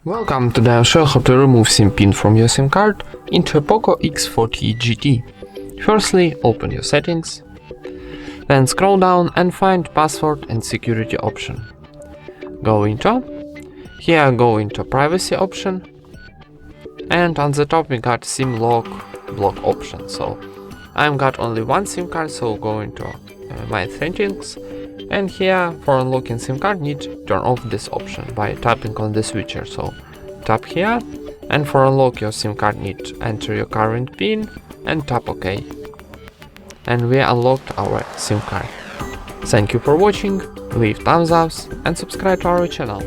Welcome, today I'll show how to remove SIM pin from your SIM card into a Poco X4 GT. Firstly, open your settings, then scroll down and find password and security option. Go into privacy option, and on the top we got SIM lock block option. So I've got only one SIM card, so go into my settings, and here for unlocking SIM card need to turn off this option by tapping on the switcher. So tap here, and for unlock your SIM card need to enter your current PIN and tap OK. And we unlocked our SIM card. Thank you for watching, leave thumbs up and subscribe to our channel.